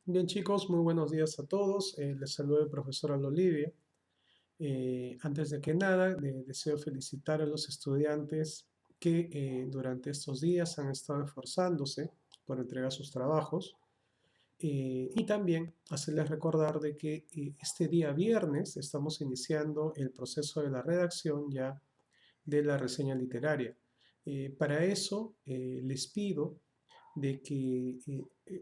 Bien chicos, muy buenos días a todos. Les saluda el profesor Aldo Olivia. Antes de que nada, deseo felicitar a los estudiantes que durante estos días han estado esforzándose por entregar sus trabajos y también hacerles recordar de que este día viernes estamos iniciando el proceso de la redacción ya de la reseña literaria. Para eso les pido de que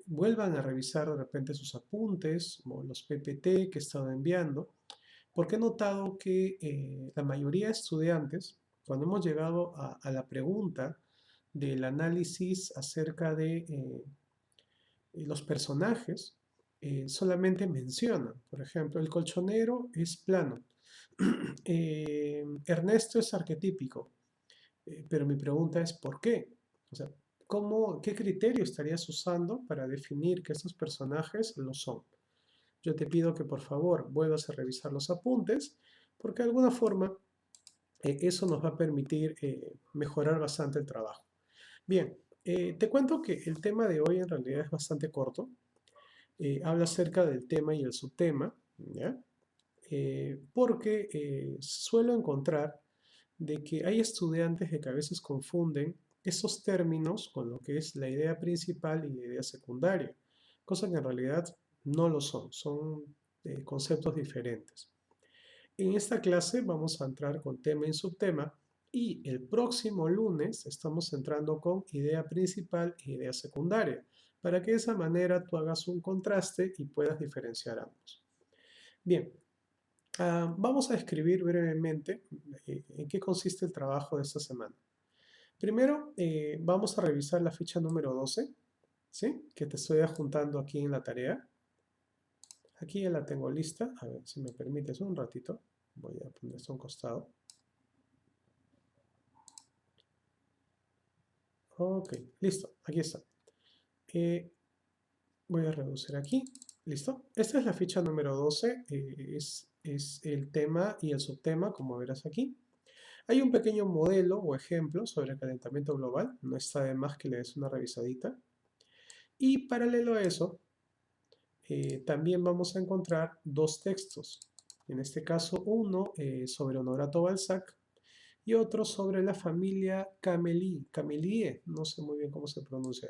vuelvan a revisar de repente sus apuntes o los PPT que he estado enviando, porque he notado que la mayoría de estudiantes, cuando hemos llegado a la pregunta del análisis acerca de los personajes, solamente mencionan, por ejemplo, el colchonero es plano, Ernesto es arquetípico, pero mi pregunta es ¿por qué? O sea, ¿qué criterio estarías usando para definir que estos personajes lo son? Yo te pido que por favor vuelvas a revisar los apuntes, porque de alguna forma eso nos va a permitir mejorar bastante el trabajo. Bien, te cuento que el tema de hoy en realidad es bastante corto. Habla acerca del tema y el subtema, ¿ya? Porque suelo encontrar de que hay estudiantes que a veces confunden esos términos con lo que es la idea principal y la idea secundaria, cosa que en realidad no lo son, son conceptos diferentes. En esta clase vamos a entrar con tema y subtema y el próximo lunes estamos entrando con idea principal e idea secundaria, para que de esa manera tú hagas un contraste y puedas diferenciar ambos. Bien, vamos a describir brevemente en qué consiste el trabajo de esta semana. Primero, vamos a revisar la ficha número 12, ¿sí? Que te estoy adjuntando aquí en la tarea. Aquí ya la tengo lista. A ver, si me permites un ratito. Voy a poner esto a un costado. Ok, listo. Aquí está. Eh, Voy a reducir aquí. ¿Listo? Esta es la ficha número 12. Es el tema y el subtema, como verás aquí. Hay un pequeño modelo o ejemplo sobre el calentamiento global. No está de más que le des una revisadita. Y paralelo a eso, también vamos a encontrar dos textos. En este caso, uno sobre Honorato Balzac y otro sobre la familia Camélie, no sé muy bien cómo se pronuncia.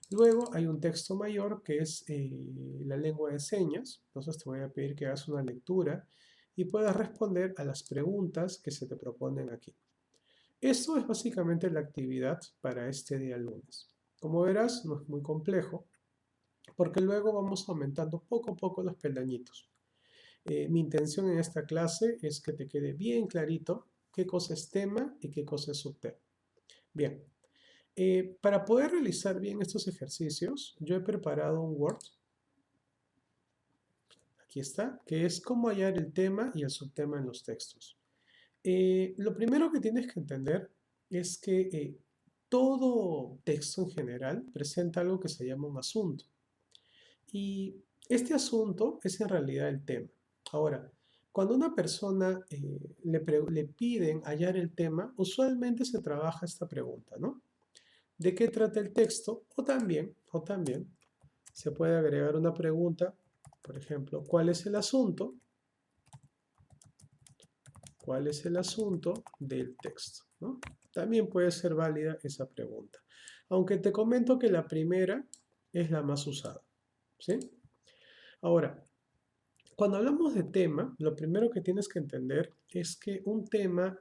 Luego hay un texto mayor que es la lengua de señas, entonces te voy a pedir que hagas una lectura y puedas responder a las preguntas que se te proponen aquí. Esto es básicamente la actividad para este día lunes. Como verás, no es muy complejo, porque luego vamos aumentando poco a poco los peldañitos. Mi intención en esta clase es que te quede bien clarito qué cosa es tema y qué cosa es subtema. Bien, para poder realizar bien estos ejercicios, yo he preparado un Word, aquí está, que es cómo hallar el tema y el subtema en los textos. Lo primero que tienes que entender es que todo texto en general presenta algo que se llama un asunto. Y este asunto es en realidad el tema. Ahora, cuando a una persona le piden hallar el tema, usualmente se trabaja esta pregunta, ¿no? ¿De qué trata el texto? O también se puede agregar una pregunta, por ejemplo, ¿cuál es el asunto? ¿Cuál es el asunto del texto? ¿No? También puede ser válida esa pregunta. Aunque te comento que la primera es la más usada, ¿sí? Ahora, cuando hablamos de tema, lo primero que tienes que entender es que un tema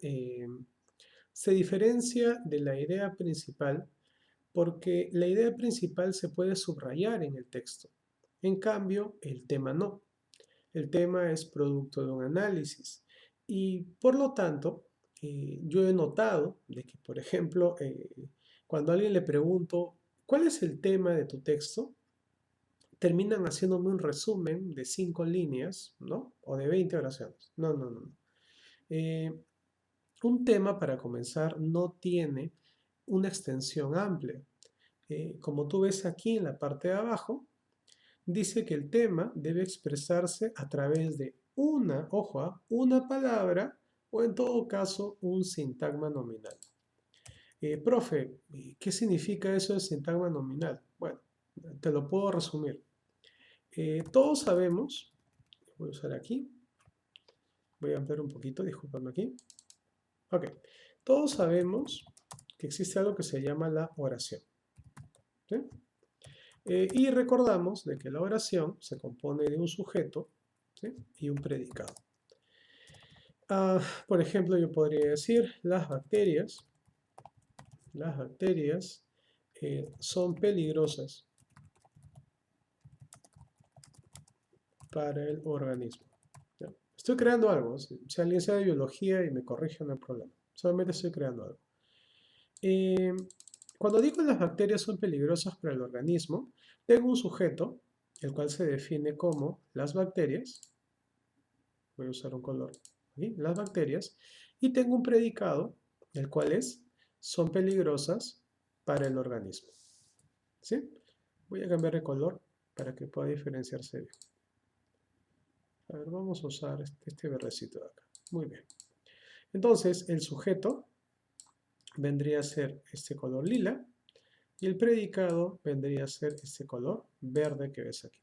se diferencia de la idea principal porque la idea principal se puede subrayar en el texto. En cambio, el tema no. El tema es producto de un análisis y por lo tanto, yo he notado de que, por ejemplo, cuando a alguien le pregunto, ¿cuál es el tema de tu texto? Terminan haciéndome un resumen de 5 líneas, ¿no? O de 20 oraciones. No, no, no. No. Eh, un tema, para comenzar, no tiene una extensión amplia. Como tú ves aquí en la parte de abajo, dice que el tema debe expresarse a través de una palabra o en todo caso un sintagma nominal. Profe, ¿qué significa eso de sintagma nominal? Bueno, Te lo puedo resumir. Todos sabemos, voy a usar aquí, voy a ampliar un poquito, discúlpame aquí. Ok, todos sabemos que existe algo que se llama la oración. ¿Sí? Y recordamos de que la oración se compone de un sujeto, ¿sí?, y un predicado. Por ejemplo, yo podría decir, las bacterias son peligrosas para el organismo. ¿Ya? Estoy creando algo. Si alguien sabe biología y me corrige, no hay problema. Solamente estoy creando algo. Eh, Cuando digo que las bacterias son peligrosas para el organismo, tengo un sujeto, el cual se define como las bacterias. Voy a usar un color aquí, las bacterias. Y tengo un predicado, el cual es, son peligrosas para el organismo. ¿Sí? Voy a cambiar de color para que pueda diferenciarse bien. A ver, vamos a usar este verdecito de acá. Muy bien. Entonces, el sujeto vendría a ser este color lila y el predicado vendría a ser este color verde que ves aquí.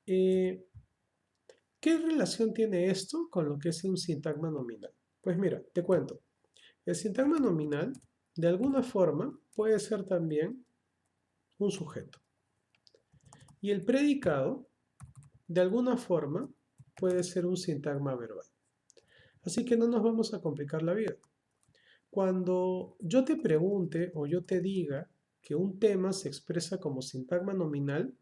¿Qué relación tiene esto con lo que es un sintagma nominal? Pues mira, te cuento. El sintagma nominal, de alguna forma, puede ser también un sujeto. Y el predicado, de alguna forma, puede ser un sintagma verbal. Así que no nos vamos a complicar la vida. Cuando yo te pregunte o yo te diga que un tema se expresa como sintagma nominal,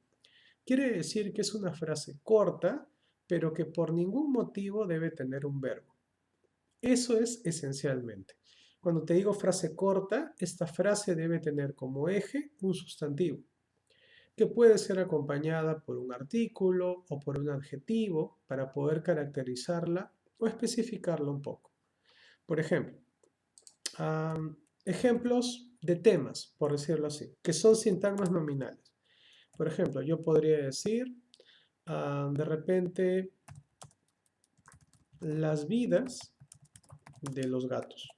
quiere decir que es una frase corta, pero que por ningún motivo debe tener un verbo. Eso es esencialmente. Cuando te digo frase corta, esta frase debe tener como eje un sustantivo, que puede ser acompañada por un artículo o por un adjetivo para poder caracterizarla o especificarla un poco. Por ejemplo, ejemplos de temas, por decirlo así, que son sintagmas nominales. Por ejemplo, yo podría decir, de repente, las vidas de los gatos.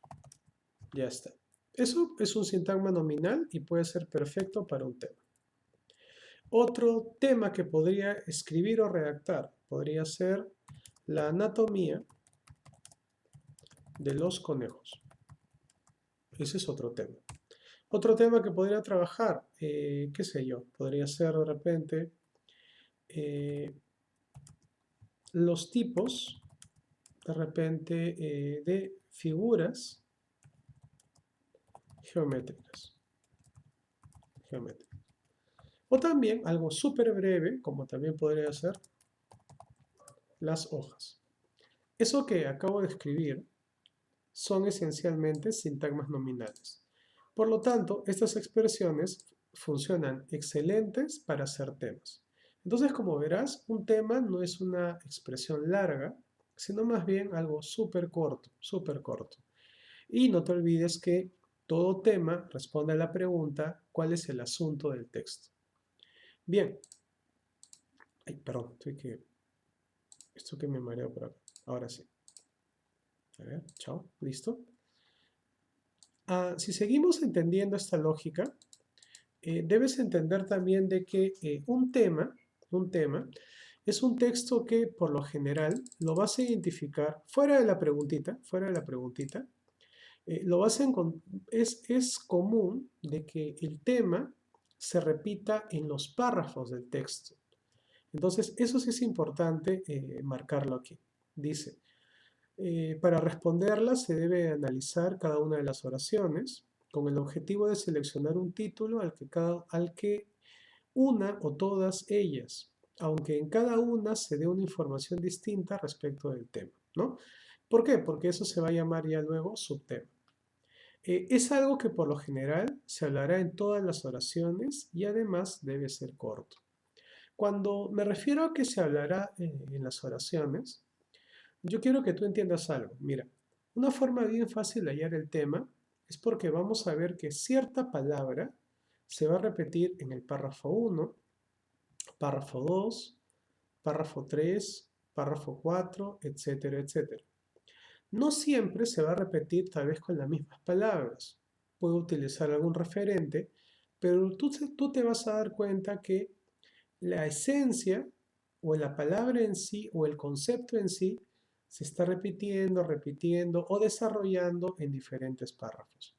Ya está. Eso es un sintagma nominal y puede ser perfecto para un tema. Otro tema que podría escribir o redactar podría ser la anatomía de los conejos. Ese es otro tema. Otro tema que podría trabajar, qué sé yo, podría ser de repente los tipos, de repente, de figuras geométricas. O también algo súper breve, como también podría ser las hojas. Eso que acabo de escribir son esencialmente sintagmas nominales. Por lo tanto, estas expresiones funcionan excelentes para hacer temas. Entonces, como verás, un tema no es una expresión larga, sino más bien algo súper corto, súper corto. Y no te olvides que todo tema responde a la pregunta, ¿cuál es el asunto del texto? Bien. Ay, perdón, esto que me mareo por acá. Ahora sí. A ver, chao, listo. Si seguimos entendiendo esta lógica, debes entender también de que un tema es un texto que por lo general lo vas a identificar fuera de la preguntita, lo vas a es común de que el tema se repita en los párrafos del texto. Entonces, eso sí es importante marcarlo aquí. Dice, para responderla se debe analizar cada una de las oraciones con el objetivo de seleccionar un título al que una o todas ellas, aunque en cada una se dé una información distinta respecto del tema, ¿no? ¿Por qué? Porque eso se va a llamar ya luego subtema. Es algo que por lo general se hablará en todas las oraciones y además debe ser corto. Cuando me refiero a que se hablará en las oraciones, yo quiero que tú entiendas algo. Mira, una forma bien fácil de hallar el tema es porque vamos a ver que cierta palabra se va a repetir en el párrafo 1, párrafo 2, párrafo 3, párrafo 4, etcétera, etcétera. No siempre se va a repetir tal vez con las mismas palabras. Puedo utilizar algún referente pero tú te vas a dar cuenta que la esencia o la palabra en sí o el concepto en sí se está repitiendo, repitiendo o desarrollando en diferentes párrafos.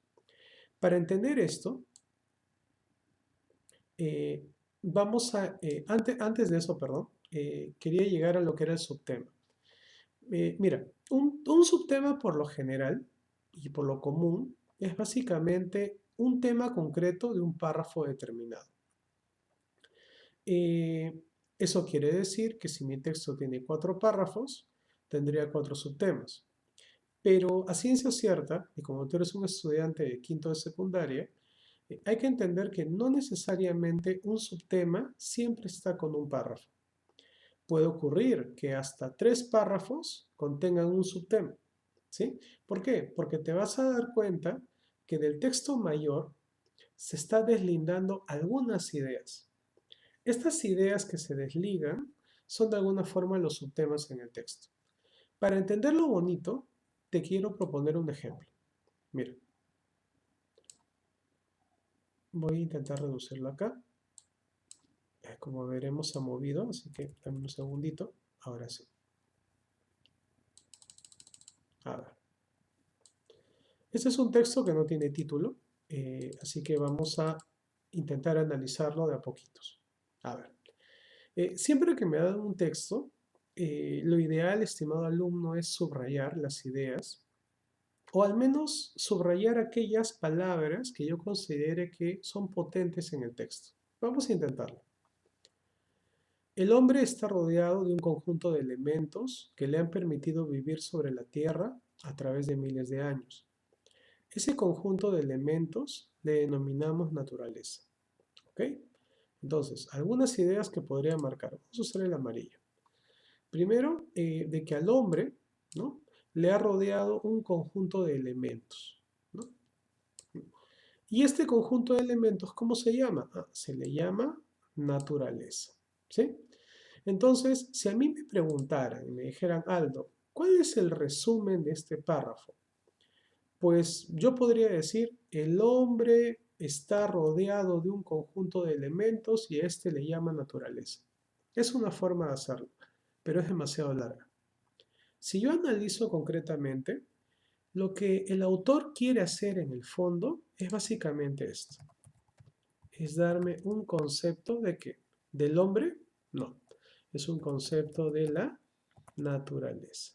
Para entender esto, eh, antes de eso, perdón, quería llegar a lo que era el subtema. Mira, un subtema por lo general y por lo común es básicamente un tema concreto de un párrafo determinado. Eh, Eso quiere decir que si mi texto tiene 4 párrafos, tendría 4 subtemas. Pero a ciencia cierta, y como tú eres un estudiante de quinto de secundaria, hay que entender que no necesariamente un subtema siempre está con un párrafo. Puede ocurrir que hasta 3 párrafos contengan un subtema. ¿Sí? ¿Por qué? Porque te vas a dar cuenta que del texto mayor se está deslindando algunas ideas. Estas ideas que se desligan son de alguna forma los subtemas en el texto. Para entenderlo bonito, te quiero proponer un ejemplo. Mira, voy a intentar reducirlo acá. Como veremos se ha movido, así que dame un segundito. Ahora sí. A ver. Este es un texto que no tiene título, así que vamos a intentar analizarlo de a poquitos. A ver. Siempre que me dan un texto, lo ideal, estimado alumno, es subrayar las ideas o al menos subrayar aquellas palabras que yo considere que son potentes en el texto. Vamos a intentarlo. El hombre está rodeado de un conjunto de elementos que le han permitido vivir sobre la Tierra a través de miles de años. Ese conjunto de elementos le denominamos naturaleza. ¿Ok? Entonces, algunas ideas que podría marcar. Vamos a usar el amarillo. Primero, de que al hombre, ¿no?, le ha rodeado un conjunto de elementos, ¿no? Y este conjunto de elementos, ¿cómo se llama? Se le llama naturaleza. ¿Sí? Entonces, si a mí me preguntaran y me dijeran, Aldo, ¿cuál es el resumen de este párrafo? Pues yo podría decir, el hombre está rodeado de un conjunto de elementos y a este le llama naturaleza. Es una forma de hacerlo, pero es demasiado larga. Si yo analizo concretamente, lo que el autor quiere hacer en el fondo es básicamente esto. Es darme un concepto de qué. ¿Del hombre? No. Es un concepto de la naturaleza.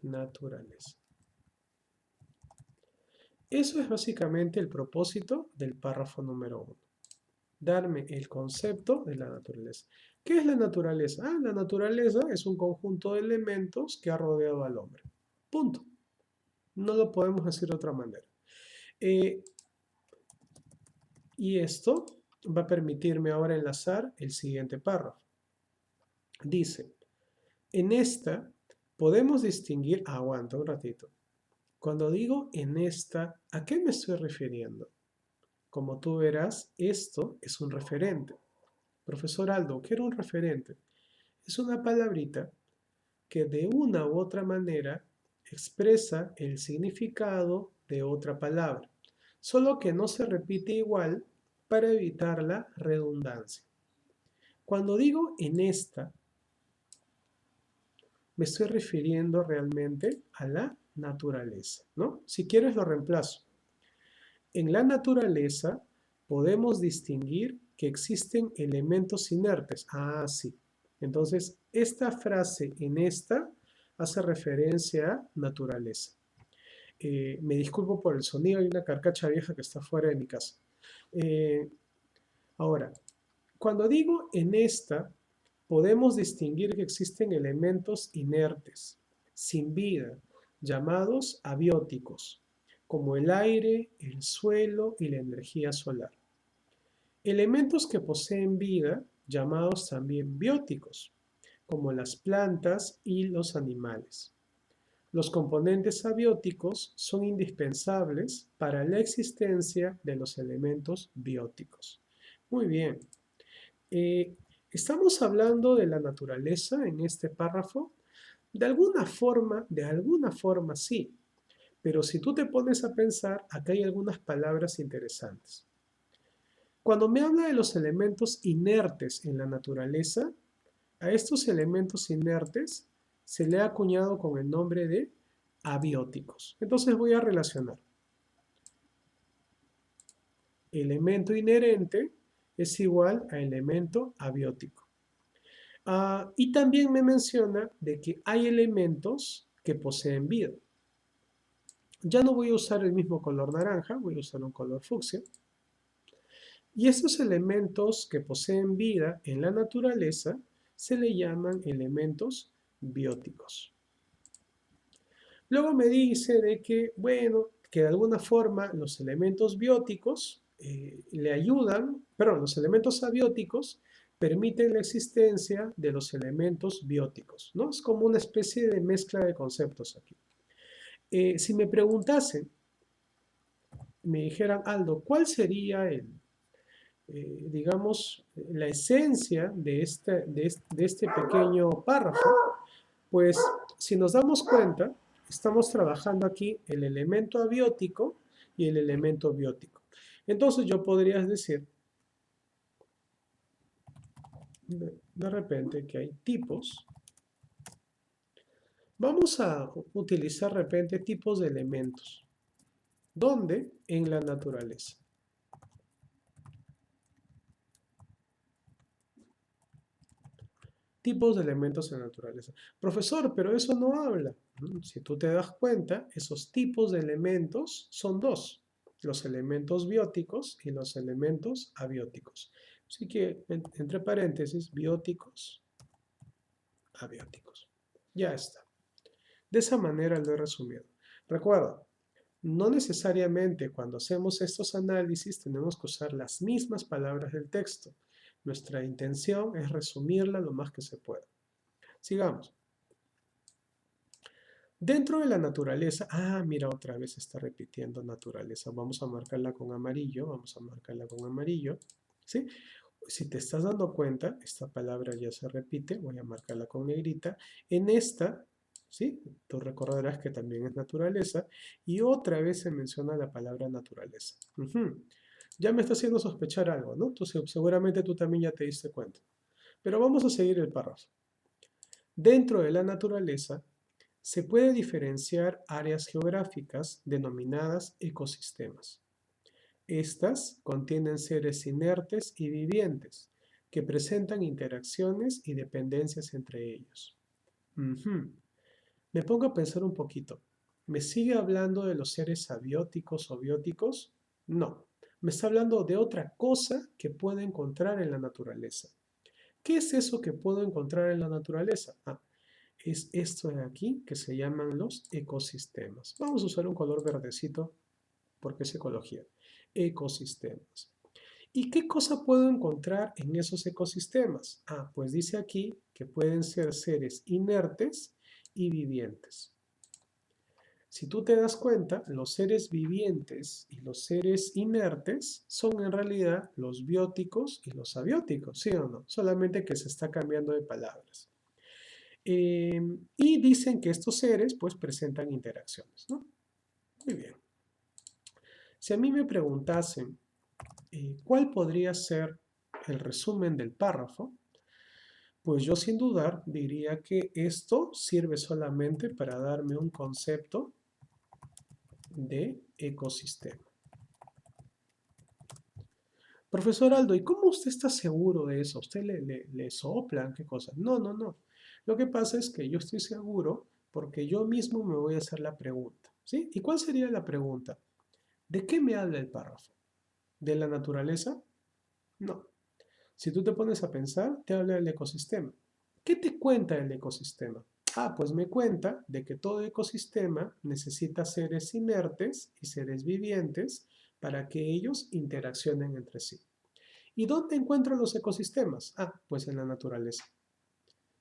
Naturaleza. Eso es básicamente el propósito del párrafo número 1. Darme el concepto de la naturaleza. ¿Qué es la naturaleza? La naturaleza es un conjunto de elementos que ha rodeado al hombre. Punto. No lo podemos decir de otra manera. Y esto va a permitirme ahora enlazar el siguiente párrafo. Dice, en esta podemos distinguir, aguanta un ratito. Cuando digo en esta, ¿a qué me estoy refiriendo? Como tú verás, esto es un referente. Profesor Aldo, ¿qué era un referente? Es una palabrita que de una u otra manera expresa el significado de otra palabra, solo que no se repite igual para evitar la redundancia. Cuando digo en esta, me estoy refiriendo realmente a la naturaleza, ¿no? Si quieres lo reemplazo. En la naturaleza podemos distinguir que existen elementos inertes. Sí. Entonces, esta frase en esta hace referencia a naturaleza. Me disculpo por el sonido, hay una carcacha vieja que está fuera de mi casa. Ahora, cuando digo en esta, podemos distinguir que existen elementos inertes, sin vida, llamados abióticos, como el aire, el suelo y la energía solar. Elementos que poseen vida, llamados también bióticos, como las plantas y los animales. Los componentes abióticos son indispensables para la existencia de los elementos bióticos. Muy bien. ¿Estamos hablando de la naturaleza en este párrafo? De alguna forma sí. Pero si tú te pones a pensar, acá hay algunas palabras interesantes. Cuando me habla de los elementos inertes en la naturaleza, a estos elementos inertes se le ha acuñado con el nombre de abióticos. Entonces voy a relacionar. Elemento inherente es igual a elemento abiótico. Y también me menciona de que hay elementos que poseen vida. Ya no voy a usar el mismo color naranja, voy a usar un color fucsia. Y estos elementos que poseen vida en la naturaleza se le llaman elementos bióticos. Luego me dice de que, bueno, que de alguna forma los elementos bióticos le ayudan, perdón, los elementos abióticos permiten la existencia de los elementos bióticos, ¿no? Es como una especie de mezcla de conceptos aquí. Si me preguntasen, me dijeran, Aldo, ¿cuál sería digamos, la esencia de este pequeño párrafo? Pues si nos damos cuenta, estamos trabajando aquí el elemento abiótico y el elemento biótico. Entonces yo podría decir, de repente, que hay tipos. Vamos a utilizar de repente tipos de elementos. ¿Dónde? En la naturaleza. Tipos de elementos en la naturaleza. Profesor, pero eso no habla. Si tú te das cuenta, esos tipos de elementos son dos. Los elementos bióticos y los elementos abióticos. Así que, entre paréntesis, bióticos, abióticos. Ya está. De esa manera lo he resumido. Recuerda, no necesariamente cuando hacemos estos análisis tenemos que usar las mismas palabras del texto. Nuestra intención es resumirla lo más que se pueda. Sigamos. Dentro de la naturaleza, mira, otra vez está repitiendo naturaleza. Vamos a marcarla con amarillo, vamos a marcarla con amarillo, ¿sí? Si te estás dando cuenta, esta palabra ya se repite, voy a marcarla con negrita. En esta, ¿sí? Tú recordarás que también es naturaleza, y otra vez se menciona la palabra naturaleza. Ya me está haciendo sospechar algo, ¿no? Entonces, seguramente tú también ya te diste cuenta. Pero vamos a seguir el párrafo. Dentro de la naturaleza, se puede diferenciar áreas geográficas denominadas ecosistemas. Estas contienen seres inertes y vivientes que presentan interacciones y dependencias entre ellos. Me pongo a pensar un poquito. ¿Me sigue hablando de los seres abióticos o bióticos? No. Me está hablando de otra cosa que puedo encontrar en la naturaleza. ¿Qué es eso que puedo encontrar en la naturaleza? Es esto de aquí que se llaman los ecosistemas. Vamos a usar un color verdecito porque es ecología. Ecosistemas. ¿Y qué cosa puedo encontrar en esos ecosistemas? Pues dice aquí que pueden ser seres inertes y vivientes. Si tú te das cuenta, los seres vivientes y los seres inertes son en realidad los bióticos y los abióticos, ¿sí o no? Solamente que se está cambiando de palabras. Y dicen que estos seres pues presentan interacciones, ¿no? Muy bien. Si a mí me preguntasen cuál podría ser el resumen del párrafo, pues yo sin dudar diría que esto sirve solamente para darme un concepto de ecosistema. Profesor Aldo, ¿y cómo usted está seguro de eso? ¿Usted le soplan? ¿Qué cosa? No, no, no. Lo que pasa es que yo estoy seguro porque yo mismo me voy a hacer la pregunta, ¿sí? ¿Y cuál sería la pregunta? ¿De qué me habla el párrafo? ¿De la naturaleza? No. Si tú te pones a pensar, te habla del ecosistema. ¿Qué te cuenta el ecosistema? Pues me cuenta de que todo ecosistema necesita seres inertes y seres vivientes para que ellos interaccionen entre sí. ¿Y dónde encuentro los ecosistemas? Pues en la naturaleza.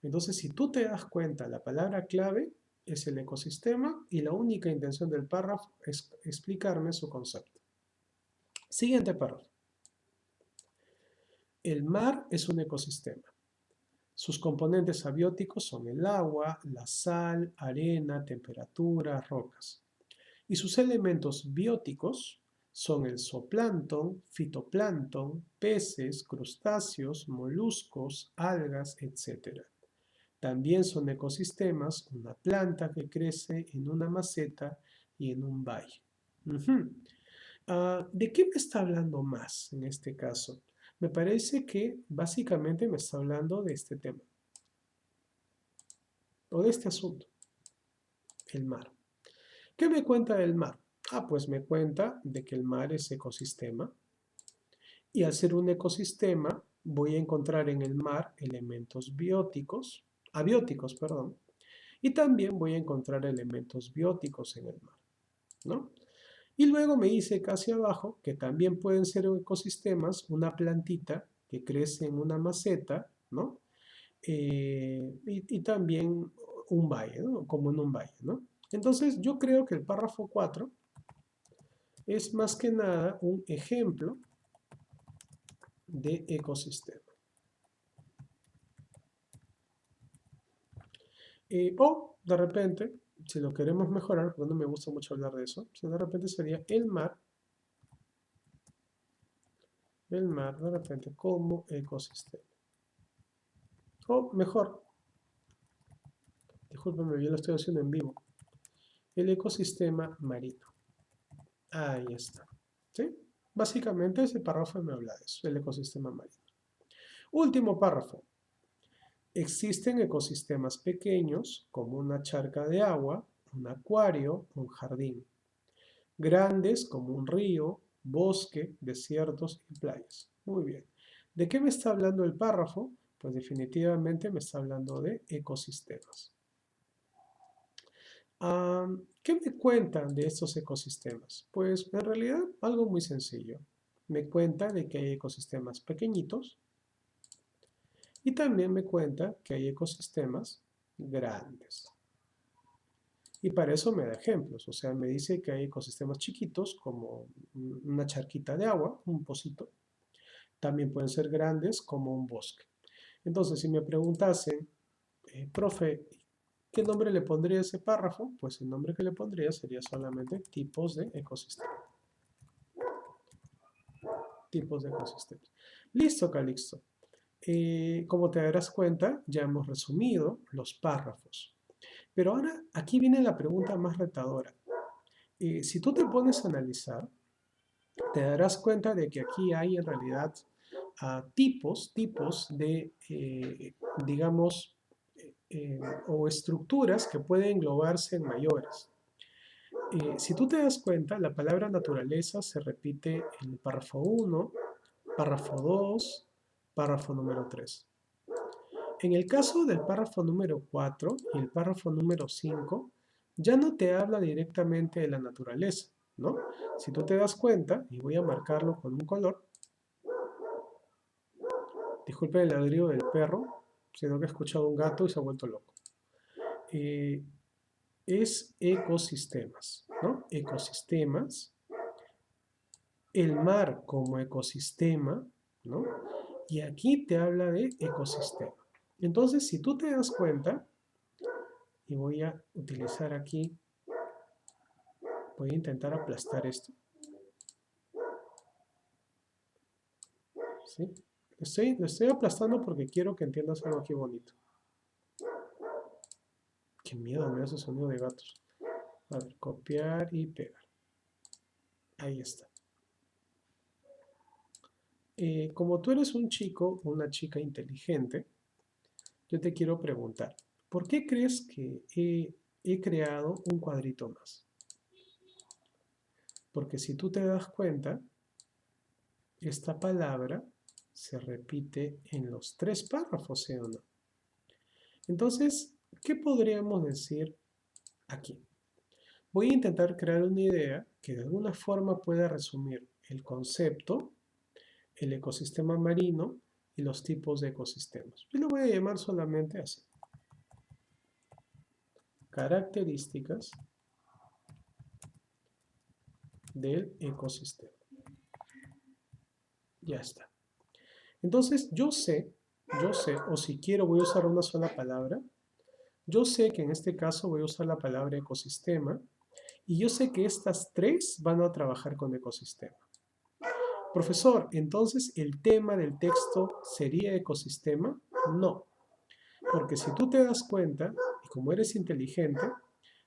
Entonces, si tú te das cuenta, la palabra clave es el ecosistema y la única intención del párrafo es explicarme su concepto. Siguiente párrafo. El mar es un ecosistema. Sus componentes abióticos son el agua, la sal, arena, temperatura, rocas. Y sus elementos bióticos Son el zooplancton, fitoplancton, peces, crustáceos, moluscos, algas, etc. También son ecosistemas una planta que crece en una maceta y en un valle. Ujú. ¿De qué me está hablando más en este caso? Me parece que básicamente me está hablando de este tema o de este asunto, el mar. ¿Qué me cuenta del mar? Pues me cuenta de que el mar es ecosistema y al ser un ecosistema voy a encontrar en el mar elementos abióticos, perdón, y también voy a encontrar elementos bióticos en el mar, ¿no? Y luego me dice casi abajo que también pueden ser ecosistemas una plantita que crece en una maceta, ¿no? Y también un valle, ¿no? Como en un valle, ¿no? Entonces yo creo que el párrafo 4 es más que nada un ejemplo de ecosistema. O de repente, si lo queremos mejorar, porque no me gusta mucho hablar de eso, si de repente sería el mar de repente como ecosistema. O mejor, discúlpenme, yo lo estoy haciendo en vivo, el ecosistema marino. Ahí está. ¿Sí? Básicamente ese párrafo me habla de eso, el ecosistema marino. Último párrafo. Existen ecosistemas pequeños como una charca de agua, un acuario, un jardín. Grandes como un río, bosque, desiertos y playas. Muy bien. ¿De qué me está hablando el párrafo? Pues definitivamente me está hablando de ecosistemas. ¿Qué me cuentan de estos ecosistemas? Pues en realidad algo muy sencillo. Me cuenta de que hay ecosistemas pequeñitos y también me cuenta que hay ecosistemas grandes. Y para eso me da ejemplos, o sea, me dice que hay ecosistemas chiquitos como una charquita de agua, un pocito. También pueden ser grandes como un bosque. Entonces, si me preguntasen, profe, ¿qué nombre le pondría a ese párrafo? Pues el nombre que le pondría sería solamente tipos de ecosistemas. Tipos de ecosistemas. Listo, Calixto. Como te darás cuenta, ya hemos resumido los párrafos. Pero ahora aquí viene la pregunta más retadora. Si tú te pones a analizar, te darás cuenta de que aquí hay en realidad tipos de, digamos, o estructuras que pueden englobarse en mayores. Si tú te das cuenta, la palabra naturaleza se repite en el párrafo 1, párrafo 2, párrafo número 3. En el caso del párrafo número 4 y el párrafo número 5, ya no te habla directamente de la naturaleza, ¿no? Si tú te das cuenta, y voy a marcarlo con un color, disculpen el ladrido del perro, sino que he escuchado un gato y se ha vuelto loco. Es ecosistemas, ¿no? Ecosistemas, el mar como ecosistema, ¿no? Y aquí te habla de ecosistema. Entonces, si tú te das cuenta, y voy a utilizar aquí, voy a intentar aplastar esto. ¿Sí? Lo estoy aplastando porque quiero que entiendas algo aquí bonito. Qué miedo me da ese sonido de gatos. A ver, copiar y pegar. Ahí está. Como tú eres un chico o una chica inteligente, yo te quiero preguntar, ¿por qué crees que he creado un cuadrito más? Porque si tú te das cuenta, esta palabra se repite en los 3 párrafos, ¿sí o no? Entonces, ¿qué podríamos decir aquí? Voy a intentar crear una idea que de alguna forma pueda resumir el concepto, el ecosistema marino y los tipos de ecosistemas. Yo lo voy a llamar solamente así. Características del ecosistema. Ya está. Entonces, yo sé, o si quiero voy a usar una sola palabra, yo sé que en este caso voy a usar la palabra ecosistema Y yo sé que estas tres van a trabajar con ecosistema. Profesor, entonces el tema del texto sería ecosistema? No, porque si tú te das cuenta, y como eres inteligente,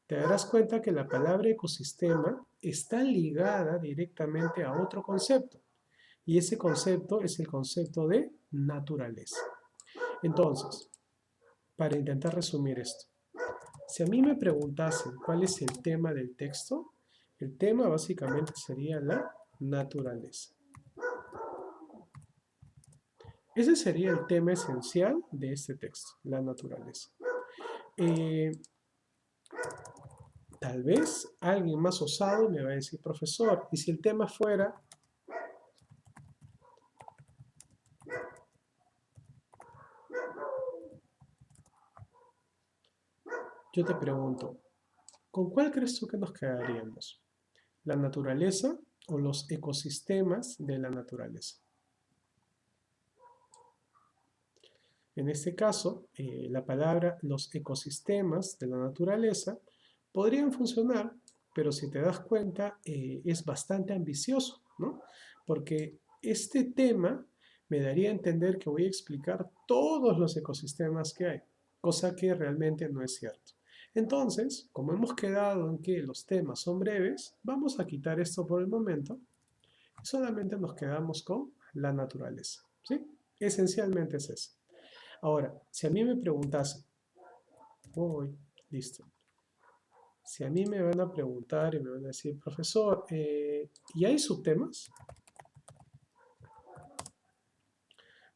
te darás cuenta que la palabra ecosistema está ligada directamente a otro concepto. Y ese concepto es el concepto de naturaleza. Entonces, para intentar resumir esto, si a mí me preguntasen cuál es el tema del texto, el tema básicamente sería la naturaleza. Ese sería el tema esencial de este texto, la naturaleza. Eh, Tal vez alguien más osado me va a decir, profesor, ¿y si el tema fuera? Yo te pregunto, ¿con cuál crees tú que nos quedaríamos? ¿La naturaleza o los ecosistemas de la naturaleza? En este caso, la palabra los ecosistemas de la naturaleza podrían funcionar, pero si te das cuenta, es bastante ambicioso, ¿no? Porque este tema me daría a entender que voy a explicar todos los ecosistemas que hay, cosa que realmente no es cierto. Entonces, como hemos quedado en que los temas son breves, vamos a quitar esto por el momento y solamente nos quedamos con la naturaleza, ¿sí? Esencialmente es eso. Ahora, si a mí me preguntasen, uy, listo. Si a mí me van a preguntar y me van a decir, profesor, ¿y hay subtemas?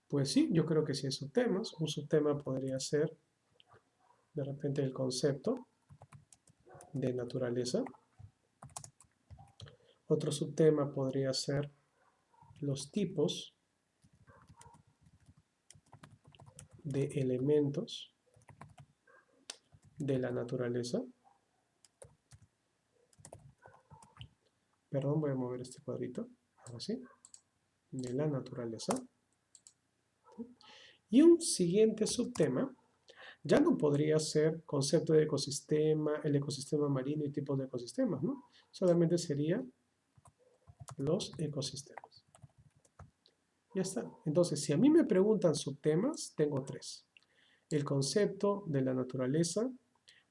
Pues sí, yo creo que sí hay subtemas. Un subtema podría ser, de repente, el concepto de naturaleza. Otro subtema podría ser los tipos de elementos de la naturaleza. Perdón, voy a mover este cuadrito. Ahora sí. De la naturaleza. Y un siguiente subtema ya no podría ser concepto de ecosistema, el ecosistema marino y tipos de ecosistemas, ¿no? Solamente sería los ecosistemas. Ya está. Entonces, si a mí me preguntan subtemas, tengo tres. El concepto de la naturaleza,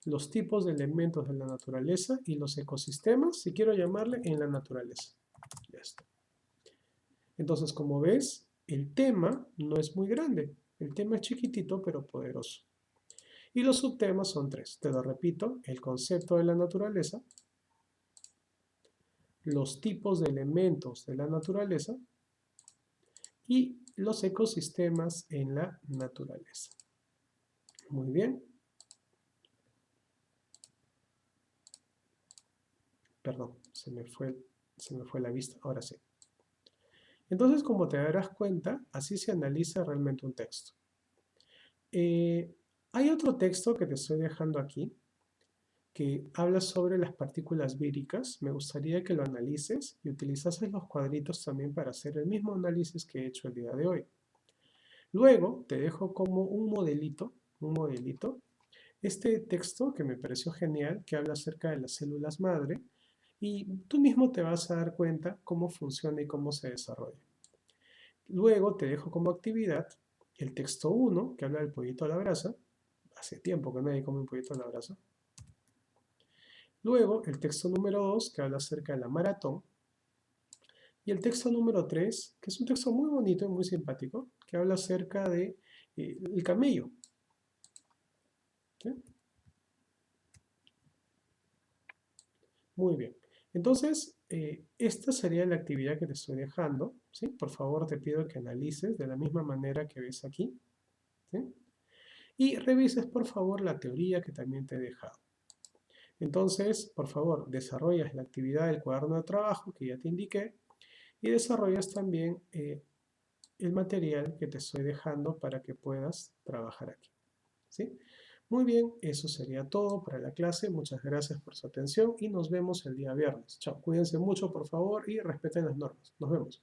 los tipos de elementos de la naturaleza y los ecosistemas, si quiero llamarle, en la naturaleza. Ya está. Entonces, como ves, el tema no es muy grande. El tema es chiquitito, pero poderoso. Y los subtemas son tres. Te lo repito, el concepto de la naturaleza, los tipos de elementos de la naturaleza y los ecosistemas en la naturaleza. Muy bien. Perdón, se me fue la vista. Ahora sí. Entonces, como te darás cuenta, así se analiza realmente un texto. Hay otro texto que te estoy dejando aquí, que habla sobre las partículas víricas. Me gustaría que lo analices y utilizases los cuadritos también para hacer el mismo análisis que he hecho el día de hoy. Luego te dejo como un modelito, este texto que me pareció genial, que habla acerca de las células madre, y tú mismo te vas a dar cuenta cómo funciona y cómo se desarrolla. Luego te dejo como actividad el texto 1, que habla del pollito a la brasa. Hace tiempo que nadie come un pollito a la brasa. Luego el texto número 2, que habla acerca de la maratón. Y el texto número 3, que es un texto muy bonito y muy simpático, que habla acerca de el camello. ¿Sí? Muy bien. Entonces, esta sería la actividad que te estoy dejando. ¿Sí? Por favor, te pido que analices de la misma manera que ves aquí. ¿Sí? Y revises, por favor, la teoría que también te he dejado. Entonces, por favor, desarrollas la actividad del cuaderno de trabajo que ya te indiqué y desarrollas también el material que te estoy dejando para que puedas trabajar aquí. ¿Sí? Muy bien, eso sería todo para la clase. Muchas gracias por su atención y nos vemos el día viernes. Chao, cuídense mucho por favor y respeten las normas. Nos vemos.